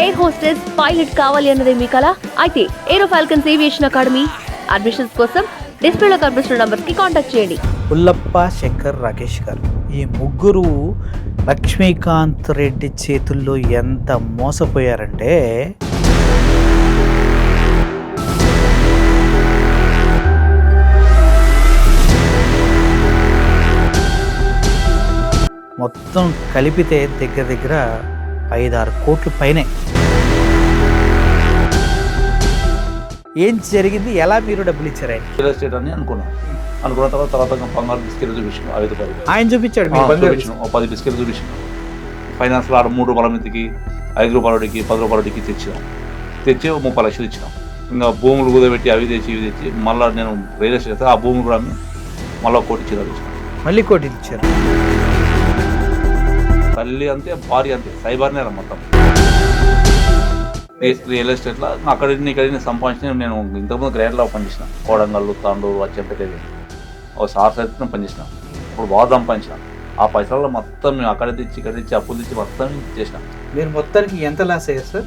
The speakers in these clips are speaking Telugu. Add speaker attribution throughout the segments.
Speaker 1: ఎయిర్ హోస్టెస్ పైలట్ కావాలి అన్నదే మీ కల అయితే ఏరో ఫాల్కన్స్ ఏవియేషన్ అకాడమీ అడ్మిషన్స్ కోసం డిస్ప్లేలో కనిపిస్తున్న నంబర్కి కాంటాక్ట్ చేయండి.
Speaker 2: పుల్లప్ప, శంకర్, రాకేష్ గారు ఈ ముగ్గురు లక్ష్మీకాంత్ రెడ్డి చేతుల్లో ఎంత మోసపోయారంటే మొత్తం కలిపితే దగ్గర దగ్గర 5-6 కోట్ల పైనే. ఏం జరిగింది, ఎలా మీరు డబ్బులు ఇచ్చారు?
Speaker 3: రియల్ ఎస్టేట్ అని అనుకున్న తర్వాత బంగారు బిస్కెట్లు చూపించాను 5-10.
Speaker 2: ఆయన చూపించాడు,
Speaker 3: చూపించాను 10 బిస్కెట్లు చూపించాను. ఫైనాన్స్లో ఆడ 3 రూపాయల మీదకి 5 రూపాయలకి 10 రూపాయలకి తెచ్చి 30 లక్షలు ఇచ్చినాం. ఇంకా భూములు కుదబెట్టి అవి తెచ్చి మళ్ళీ నేను రియల్ ఎస్టేట్ ఆ భూములు కూడా అమ్మి మళ్ళీ 1 కోటి ఇచ్చారు.
Speaker 2: మళ్ళీ 1 కోటి ఇచ్చారు.
Speaker 3: తల్లి అంతే, భార్య అంతే, సైబర్నే మొత్తం. రియల్ ఎస్టేట్లో ఇక్కడ సంపాదించిన నేను ఇంతకుముందు గ్రేడ్లో పనిచేసిన కోడంగల్లు, తాండూరు, వచ్చంపేట ఒక సార్ సైతం పనిచేసిన. ఇప్పుడు బాగా సంపాదించిన. ఆ పైసలలో మొత్తం మేము అక్కడ తెచ్చి ఇక్కడ తెచ్చి అప్పులు తెచ్చి మొత్తం చేసినాం.
Speaker 2: మీరు మొత్తానికి ఎంత లాస్ అయ్యారు sir?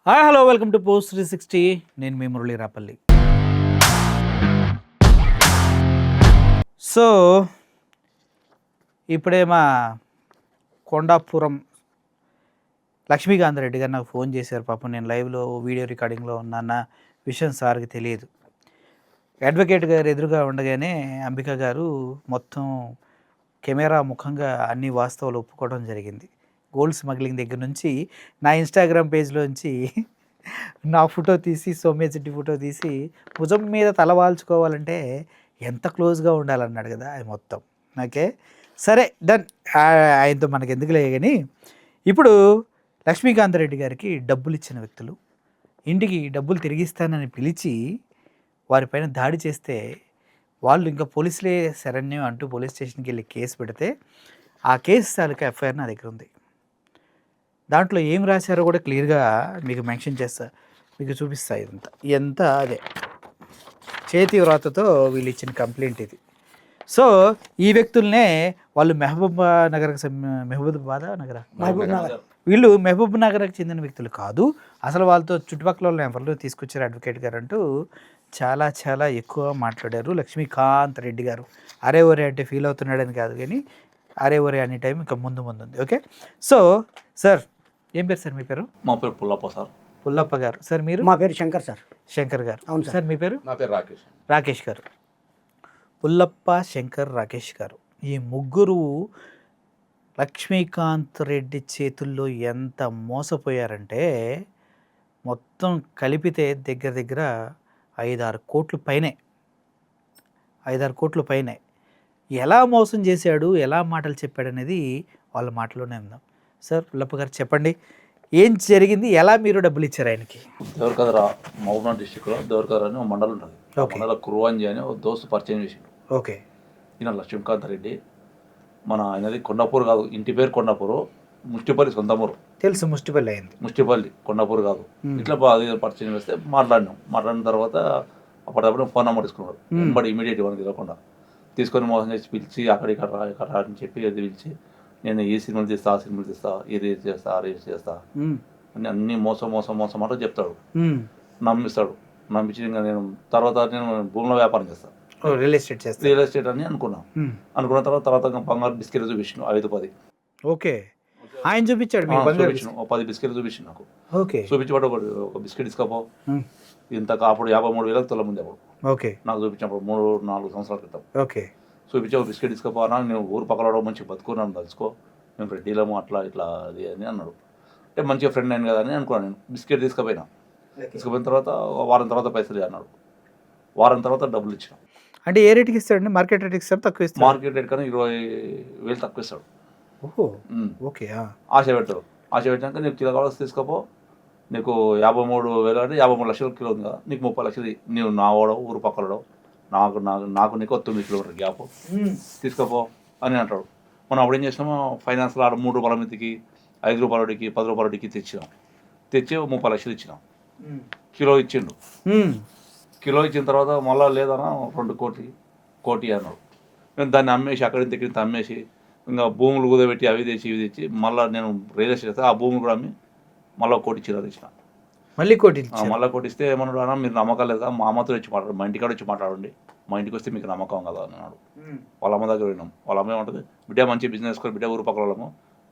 Speaker 2: Hi, hello, welcome to post 360. నేను మీ మురళీ రాపల్లి. సో ఇప్పుడే మా కొండాపురం లక్ష్మీకాంత్ రెడ్డి గారు నాకు ఫోన్ చేశారు. పాపం నేను లైవ్లో వీడియో రికార్డింగ్లో ఉన్నాన్న విషయం సార్కి తెలియదు. అడ్వకేట్ గారు ఎదురుగా ఉండగానే అంబిక గారు మొత్తం కెమెరా ముఖంగా అన్ని వాస్తవాలు ఒప్పుకోవడం జరిగింది. గోల్డ్ స్మగ్లింగ్ దగ్గర నుంచి నా ఇన్స్టాగ్రామ్ పేజ్లోంచి నా ఫోటో తీసి, సౌమ్య చెట్టి ఫోటో తీసి భుజం మీద తలవాల్చుకోవాలంటే ఎంత క్లోజ్గా ఉండాలన్నాడు కదా, అది మొత్తం ఓకే. సరే, డన్. ఆయనతో మనకి ఎందుకులే కానీ ఇప్పుడు లక్ష్మీకాంత్ రెడ్డి గారికి డబ్బులు ఇచ్చిన వ్యక్తులు ఇంటికి డబ్బులు తిరిగిస్తానని పిలిచి వారిపైన దాడి చేస్తే వాళ్ళు ఇంకా పోలీసులే శరణ్యం అంటూ పోలీస్ స్టేషన్కి వెళ్ళి కేసు పెడితే ఆ కేసు తాలూకా ఎఫ్ఐఆర్ నా దగ్గర ఉంది. దాంట్లో ఏం రాశారో కూడా క్లియర్గా మీకు మెన్షన్ చేస్తా, మీకు చూపిస్తా. ఇదంతా అదే చేతి వ్రాతతో వీళ్ళు ఇచ్చిన కంప్లైంట్ ఇది. సో ఈ వ్యక్తులనే వాళ్ళు మహబూబ్ నగర్కి చెందిన వ్యక్తులు కాదు, అసలు వాళ్ళతో చుట్టుపక్కల వాళ్ళని ఎవరిలో తీసుకొచ్చారు అడ్వకేట్ గారు అంటూ చాలా చాలా ఎక్కువ మాట్లాడారు లక్ష్మీకాంత్ రెడ్డి గారు. అరే ఒరే అంటే ఫీల్ అవుతున్నాడని కాదు కానీ అరే ఒరే అనే టైం ఇంకా ముందు ఉంది. ఓకే. సో సార్, ఏం పేరు సార్ మీ పేరు?
Speaker 3: మా పేరు పుల్లప్ప సార్.
Speaker 2: పుల్లప్ప గారు. సార్ మీరు?
Speaker 4: మా పేరు శంకర్ సార్.
Speaker 2: శంకర్ గారు.
Speaker 4: అవును
Speaker 2: సార్. మీ పేరు?
Speaker 3: నా పేరు రాకేష్.
Speaker 2: రాకేష్ గారు. పుల్లప్ప, శంకర్, రాకేష్ గారు ఈ ముగ్గురు లక్ష్మీకాంత్ రెడ్డి చేతుల్లో ఎంత మోసపోయారంటే మొత్తం కలిపితే దగ్గర దగ్గర 5-6 కోట్ల పైనే. 5-6 కోట్ల పైనే. ఎలా మోసం చేశాడు, ఎలా మాటలు చెప్పాడు అనేది వాళ్ళ మాటలోనే ఉందాం. సార్ పుల్లప్ప గారు చెప్పండి, ఏం జరిగింది, ఎలా మీరు డబ్బులు ఇచ్చారు ఆయనకి?
Speaker 3: దేవరకద్ర, మహబూబ్నగర్ డిస్టిక్లో దేవరకద్ర అని ఒక మండలం ఉంటుంది. మండల కురువాంజీ అని ఒక దోస్తు పరిచయం చేసిండు.
Speaker 2: ఓకే.
Speaker 3: ఈయన లక్ష్మీకాంత్ రెడ్డి, మన ఆయనది కొండాపూర్ కాదు, ఇంటి పేరు కొండాపూరు, ముష్టిపల్లి సొంతమూరు.
Speaker 2: తెలుసు, ముష్టిపల్లి అయింది.
Speaker 3: ముష్టిపల్లి, కొండాపూర్ కాదు. ఇట్లా పరిచయం చేస్తే మాట్లాడిన తర్వాత అప్పటికప్పుడు ఫోన్ నెంబర్ తీసుకున్నాడు. బట్ ఇమీడియట్ మనకి తెలియకుండా తీసుకొని మోసం చేసి పిలిచి అక్కడ ఇక్కడ అని చెప్పి అది పిలిచి నేను ఈ సినిమాలు తీస్తా, ఆ సినిమాలు తీస్తా, ఇది చేస్తా, అది చేస్తా అని అన్ని మోసం అంటే చెప్తాడు. నమ్మిస్తాడు. నమ్మించి ఇంకా నేను భూముల వ్యాపారం చేస్తాను,
Speaker 2: రియల్ ఎస్టేట్ అని
Speaker 3: అనుకున్న తర్వాత బంగారు బిస్కెట్లు చూపించాను 5-10.
Speaker 2: ఓకే. ఆయన చూపించాడు
Speaker 3: 10 బిస్కెట్లు చూపించాను నాకు.
Speaker 2: ఓకే.
Speaker 3: చూపించి ఒక బిస్కెట్ ఇసుకోపో ఇంత అప్పుడు 53,000 తొల ముందు అప్పుడు.
Speaker 2: ఓకే.
Speaker 3: నాకు చూపించినప్పుడు 3-4 సంవత్సరాల క్రితం.
Speaker 2: ఓకే. చూపించి
Speaker 3: ఒక బిస్కెట్ ఇసుకోపో అన్నా, నేను ఊరు పక్కన మంచి బతుకున్నాను, తలుచుకో, మేము రెడ్డిలము అట్లా ఇట్లా అది అని అన్నాడు. అంటే మంచిగా ఫ్రెండ్ అయింది కదా అని అనుకున్నాను. నేను బిస్కెట్ తీసుకుపోయిన తర్వాత వారం తర్వాత పైసలు అన్నాడు. వారం తర్వాత డబ్బులు ఇచ్చిన.
Speaker 2: అంటే ఏ రేట్కి ఇస్తాడండి? మార్కెట్ రేట్కి ఇస్తాడు, తక్కువ ఇస్తాడు?
Speaker 3: మార్కెట్ రేట్ కన్నా 20,000 తక్కువ ఇస్తాడు.
Speaker 2: ఓకే.
Speaker 3: ఆశ పెట్టాడు. ఆశ పెట్టాక నీకు కిలో కావాల్సి తీసుకోపో, నీకు 53,000 అంటే 53 లక్షల కిలో ఉంది కదా, నీకు 30 లక్షలు నీవు నా వాడవు, ఊరు పక్కడో, నాకు నీకు 9 కిలోమీటర్ గ్యాప్ తీసుకోపో అని అంటాడు. మనం అప్పుడు ఏం చేసినామో ఫైనాన్స్లో ఆడ 3 రూపాయల మీదకి 5 రూపాయలకి 10 రూపాయలకి తెచ్చి 30 లక్షలు ఇచ్చినాం. కిలో ఇచ్చిండు. కిలో ఇచ్చిన తర్వాత మళ్ళీ లేదన్నా 2 కోటి అన్నాడు. మేము దాన్ని అమ్మేసి అక్కడి దగ్గర అమ్మేసి ఇంకా భూములు కుదబెట్టి అవి తెచ్చి ఇవి తెచ్చి మళ్ళీ నేను రియల్ ఎస్టేట్ చేస్తే ఆ భూములు కూడా అమ్మి మళ్ళీ కోటి చిల్లర ఇచ్చిన.
Speaker 2: మళ్ళీ కోటి
Speaker 3: మళ్ళీ కొట్టిస్తే ఏమన్నాడు అన్న మీరు నమ్మకం లేదా మా అమ్మతో వచ్చి మాట్లాడు, మా ఇంటికాడ వచ్చి మాట్లాడండి, మా ఇంటికి వస్తే మీకు నమ్మకం కదా అన్నాడు. వాళ్ళ అమ్మ దగ్గర పోయినాం. వాళ్ళ అమ్మ ఏమంటుంది, బిడ్డ మంచి బిజినెస్ చేసుకొని బిడ్డ ఊరు పక్కల వాళ్ళము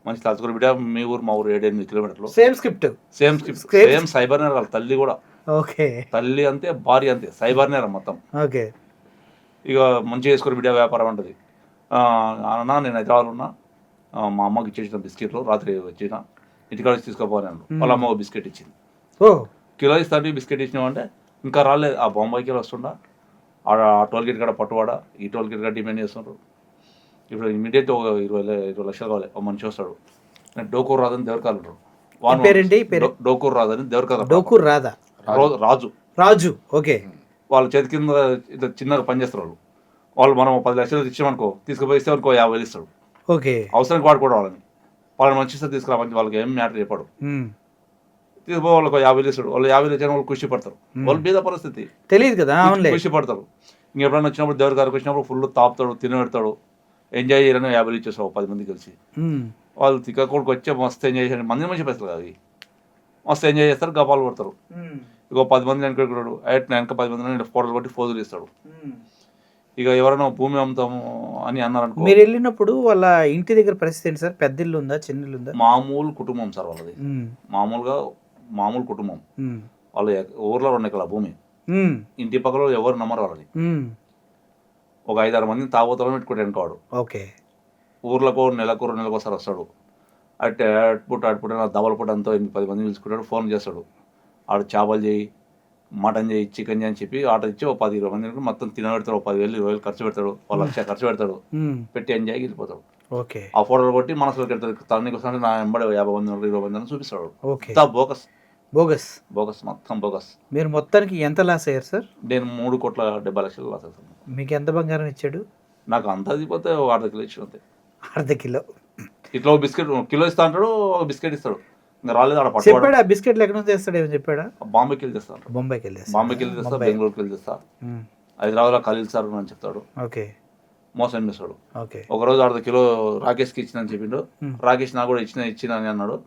Speaker 3: మంచి తలుచుకొని బిడ్డ మీ ఊరు మా ఊరు 7-8 కిలోమీటర్లు
Speaker 2: సేమ్ స్క్రిప్ట్
Speaker 3: సేమ్ సైబర్ నేర. వాళ్ళ తల్లి కూడా
Speaker 2: ఓకే,
Speaker 3: తల్లి అంతే భార్య అంతే, సైబర్ నేర మొత్తం.
Speaker 2: ఓకే,
Speaker 3: ఇక మంచిగా చేసుకొని బిడ్డ వ్యాపారం అంటది. అన్న నేను హైదరాబాద్ ఉన్నా, మా అమ్మకి ఇచ్చేసిన బిస్కెట్లు రాత్రి వచ్చిన ఇంటికాడ తీసుకోపోయాను. వాళ్ళ అమ్మ ఒక బిస్కెట్ ఇచ్చింది. కిలో ఇస్తాను బిస్కెట్ ఇచ్చినామంటే ఇంకా రాలేదు. ఆ బొంబాయికి వస్తుండా ఆ టోల్ గేట్ కాడ పట్టువాడ, ఈ టోల్ గేట్ కాడ డిమాండ్ చేస్తున్నారు. ఇప్పుడు ఇమీడియట్ 20 లక్షలు కావాలి. ఒక మనిషి వస్తాడు, నేను డోకూరు రాదని దేవరకాలు డోకూరు రాదని దేవరకాలు రాజు
Speaker 2: రాజు ఓకే.
Speaker 3: వాళ్ళ చేతి కింద ఇట్లా చిన్నగా పనిచేస్తారు వాళ్ళు. మనం 10 లక్షలు ఇచ్చామనుకో, తీసుకుపోయి ఇస్తే అనుకో 50,000 ఇస్తాడు.
Speaker 2: ఓకే,
Speaker 3: అవసరానికి వాడుకోవడం వాళ్ళని మంచి ఇస్తే తీసుకురామని వాళ్ళకి ఏం మ్యాటర్ చెప్పాడు. తీసుకుపో వాళ్ళకి 50,000 ఇస్తాడు. వాళ్ళు 50,000 ఇచ్చిన వాళ్ళు ఖుషి పడతారు. వాళ్ళు బీద పరిస్థితి
Speaker 2: తెలియదు కదా,
Speaker 3: ఖుషి పడతారు. ఇంకెప్పుడైనా వచ్చినప్పుడు దేవుడి గారికి వచ్చినప్పుడు ఫుల్ తాపుతాడు, తినబెడతాడు, ఎంజాయ్ చేయాలని 50,000 ఇచ్చేస్తావు 10 మంది కలిసి. వాళ్ళు తిక్కకోడికి వచ్చే మస్తు ఎంజాయ్ చేశారు. మంది మంచి పైసలు కాదు అవి, మస్తు ఎంజాయ్ చేస్తారు, గపాలు కొడతారు. ఇక 10 మంది వెనకడు వెనక 10 మంది ఫోటోలు కొట్టి ఫోజులు ఇస్తాడు. ఇక ఎవరైనా భూమి అమ్ముతాము అని అన్నారనుకో.
Speaker 2: మీరు వెళ్ళినప్పుడు వాళ్ళ ఇంటి దగ్గర పరిస్థితి ఏంటి సార్? పెద్ద ఇల్లు ఉందా, చిన్న ఇల్లు ఉందా?
Speaker 3: మామూలు కుటుంబం సార్ వాళ్ళది. మామూలు కుటుంబం. వాళ్ళు ఊర్లో 2 ఎకరాల భూమి, ఇంటి పక్కలో ఎవరు నమ్మరు వాళ్ళని. ఒక 5-6 మందిని తాగుతామని పెట్టుకుంటే వెనుకోవాడు.
Speaker 2: ఓకే,
Speaker 3: ఊర్లకు నెలకు 2 నెలలకు ఒకసారి వస్తాడు. అటుపుట్టు దవల పుట్టు అంతా 10 మంది పిలుచుకుంటాడు, ఫోన్ చేస్తాడు. ఆడు చేపలు చేయి, మటన్ చేయి, చికెన్ చేయి అని చెప్పి ఆర్డర్ ఇచ్చి 10-20 మంది మొత్తం తినబెడతాడు. 10,000-20,000 ఖర్చు పెడతాడు, 1,00,000 ఖర్చు పెడతాడు, పెట్టి ఎంజాయ్ వెళ్ళిపోతాడు.
Speaker 2: ఓకే, ఆ
Speaker 3: ఫోటోలు కొట్టి మనసులోకి వెళ్తాడు. తనకి వస్తాడు, నా ఎంబడి 50 మంది 20 మంది అని చూపిస్తాడు. బోగస్
Speaker 2: బోగస్
Speaker 3: బోగస్ మొత్తం బోగస్.
Speaker 2: మీరు మొత్తానికి ఎంత లాస్ అయ్యారు సార్?
Speaker 3: నేను 3,70,00,000 లాస్ అవుతాను.
Speaker 2: మీకు ఎంత బంగారం ఇచ్చాడు?
Speaker 3: నాకు అంత అయిపోతే 1/2 కిలో ఇచ్చి అంతే.
Speaker 2: 1/2 కిలో
Speaker 3: ఇట్లా ఒక బిస్కెట్ కిలో ఇస్తా అంటాడు, ఒక బిస్కెట్ ఇస్తాడు. ఇంకా రాలేదు ఆడ
Speaker 2: చెప్పాడు. ఆ బిస్కెట్లు ఎక్కడ నుంచి తెస్తాడు ఏమని చెప్పాడా?
Speaker 3: బాంబేకి వెళ్ళి తెస్తాను.
Speaker 2: బొంబాయికి వెళ్ళి
Speaker 3: తెస్తా, బెంగళూరుకి వెళ్ళి తెస్తా, హైదరాబాద్లో ఖలీల్ సార్ అని చెప్తాడు.
Speaker 2: ఓకే,
Speaker 3: మోసం చేస్తాడు.
Speaker 2: ఓకే,
Speaker 3: ఒకరోజు 1/2 కిలో రాకేష్కి ఇచ్చిన చెప్పిండు. రాకేష్ నాకు కూడా ఇచ్చిన అని అన్నాడు.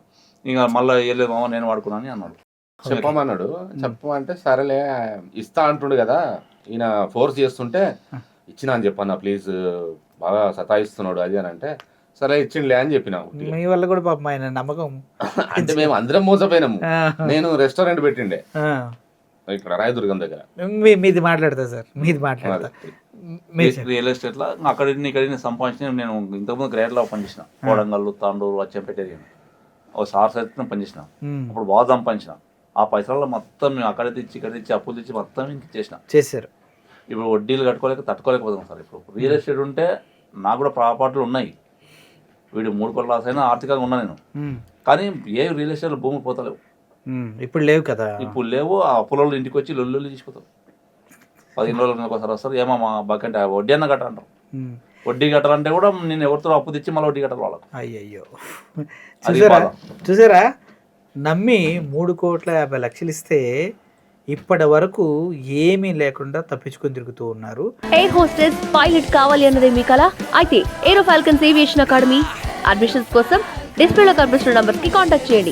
Speaker 3: ఇంకా మళ్ళీ వెళ్ళలేదు మామ నేను వాడుకున్నా అని అన్నాడు.
Speaker 4: చెప్పమన్నాడు. చెప్పమంటే సరేలే ఇస్తా అంటుండు కదా, ఈయన ఫోర్స్ చేస్తుంటే ఇచ్చినా అని చెప్పన్నా, ప్లీజ్ బాగా సతాయిస్తున్నాడు అది అని అంటే సరే ఇచ్చిండిలే అని చెప్పినా.
Speaker 2: మీ వల్ల కూడా పాపం ఆయన నమ్మకం
Speaker 4: అంటే మేము అందరం మోసపోయినాము. నేను రెస్టారెంట్ పెట్టిండే ఇక్కడ రాయదుర్గం దగ్గర.
Speaker 2: మీది మాట్లాడతా సార్, మీది మాట్లాడతా.
Speaker 3: రియల్ ఎస్టేట్ లో ఇక్కడ సంపాదించిన నేను ఇంతకుముందు గ్రేట్లో పనిచేసిన, కోడంగల్లు, తాండూరు, అచ్చంపేట ఒక సార్ సైతం పనిచేసిన. అప్పుడు బాగా సంపాదించిన. ఆ పైసలలో మొత్తం మేము అక్కడ తెచ్చి ఇక్కడ తెచ్చి అప్పులు తెచ్చి మొత్తం ఇంక
Speaker 2: చేశారు.
Speaker 3: ఇప్పుడు వడ్డీలు తట్టుకోలేకపోతాం సార్. ఇప్పుడు రియల్ ఎస్టేట్ ఉంటే నాకు కూడా ప్రాపర్టీలు ఉన్నాయి. వీడు 3 కోట్ల లాస్ అయినా ఆర్థికంగా ఉన్నా నేను. కానీ ఏ రియల్ ఎస్టేట్లో భూములు పోతలేవు.
Speaker 2: ఇప్పుడు లేవు కదా,
Speaker 3: ఇప్పుడు లేవు. ఆ అప్పుల ఇంటికి వచ్చి లొల్లు తీసుకుపోతారు. 15 రోజులకు ఒకసారి వస్తారు. ఏమమ్మా బకంటే వడ్డీ అన్న కట్టాలంటారు. వడ్డీ కట్టాలంటే కూడా నేను ఎవరితో అప్పు తెచ్చి మళ్ళీ వడ్డీ కట్టాలి వాళ్ళకి.
Speaker 2: అయ్యయ్యో, చూసారా నమ్మి 3,50,00,000 ఇస్తే ఇప్పటి వరకు ఏమీ లేకుండా తప్పించుకొని తిరుగుతూ ఉన్నారు.
Speaker 1: ఎయిర్ హోస్టెస్ పైలట్ కావాలి అన్నదే మీ కల అయితే ఏరో ఫాల్కన్స్ ఏవియేషన్ అకాడమీ అడ్మిషన్స్ కోసం డిస్ప్లేలో కనిపిస్తున్న నంబర్కి కాంటాక్ట్ చేయండి.